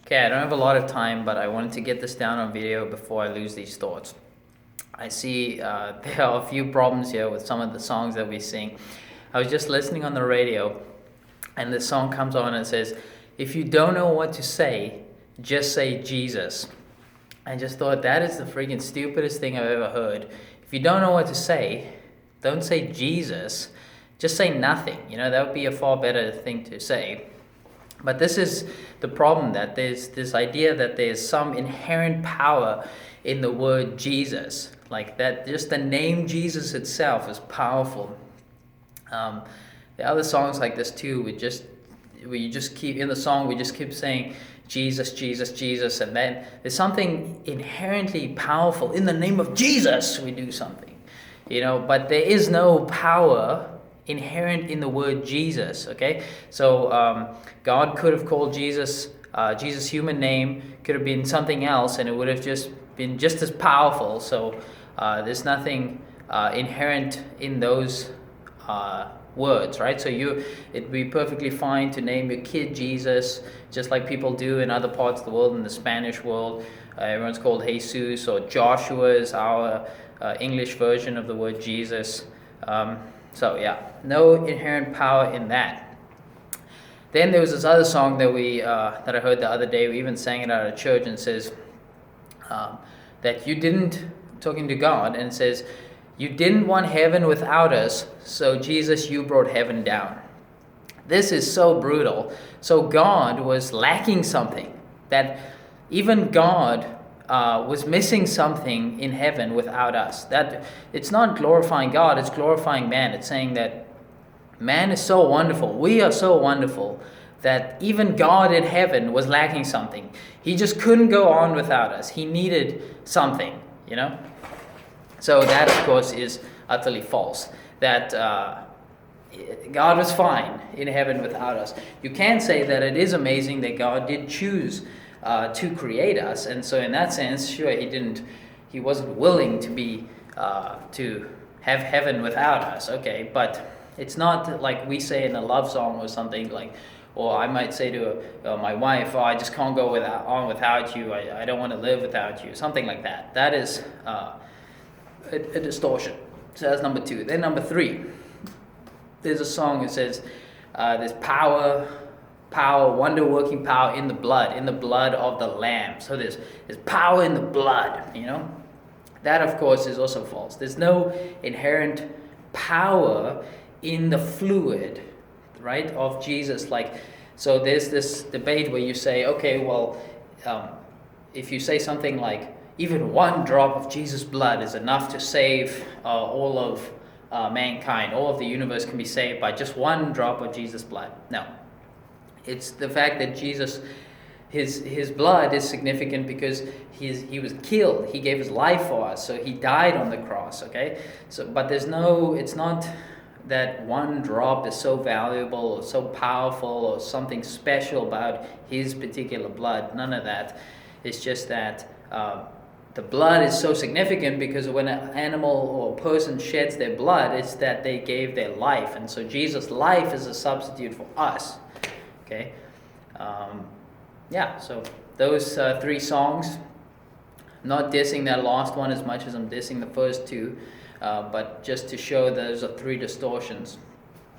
Okay, I don't have a lot of time, but I wanted to get this down on video before I lose these thoughts. I see there are a few problems here with some of the songs that we sing. I was just listening on the radio, and the song comes on and says, "If you don't know what to say, just say Jesus." I just thought that is the freaking stupidest thing I've ever heard. If you don't know what to say, don't say Jesus. Just say nothing. That would be a far better thing to say. But this is the problem, that there's this idea that there's some inherent power in the word Jesus. Like that, just the name Jesus itself is powerful. There are other songs like this too. We just keep in the song. We just keep saying Jesus, Jesus, Jesus, and then there's something inherently powerful in the name of Jesus. We do something, But there is no power inherent in the word Jesus. Okay, so God could have called Jesus human name could have been something else, and it would have just been just as powerful. So there's nothing inherent in those words, right? So it'd be perfectly fine to name your kid Jesus, just like people do in other parts of the world. In the Spanish world, everyone's called Jesus, or Joshua is our English version of the word Jesus. So yeah, no inherent power in that. Then there was this other song that that I heard the other day. We even sang it at a church, and it says that you didn't, talking to God, and it says, "You didn't want heaven without us, so Jesus, you brought heaven down." This is so brutal. So God was lacking something, that even God was missing something in heaven without us. That it's not glorifying God, it's glorifying man. It's saying that man is so wonderful, we are so wonderful, that even God in heaven was lacking something. He just couldn't go on without us. He needed something, So that, of course, is utterly false. That God was fine in heaven without us. You can say that it is amazing that God did choose to create us, and so in that sense, sure, he wasn't willing to have heaven without us. Okay, but it's not like we say in a love song or something like, or I might say to my wife, "Oh, I just can't go on without you. I don't want to live without you." Something like that. That is a distortion. So that's number 2. Then number 3, there's a song that says there's power, wonder-working power in the blood of the Lamb. So there's power in the blood, That, of course, is also false. There's no inherent power in the fluid, right, of Jesus. So there's this debate where you say, okay, well, if you say something like, even one drop of Jesus' blood is enough to save all of mankind, all of the universe can be saved by just one drop of Jesus' blood. No. It's the fact that Jesus, his blood is significant because he was killed. He gave his life for us, so he died on the cross. Okay, but it's not that one drop is so valuable or so powerful or something special about his particular blood. None of that. It's just that the blood is so significant because when an animal or a person sheds their blood, it's that they gave their life, and so Jesus' life is a substitute for us. Okay, so those 3 songs, not dissing that last one as much as I'm dissing the first 2, but just to show those are 3 distortions.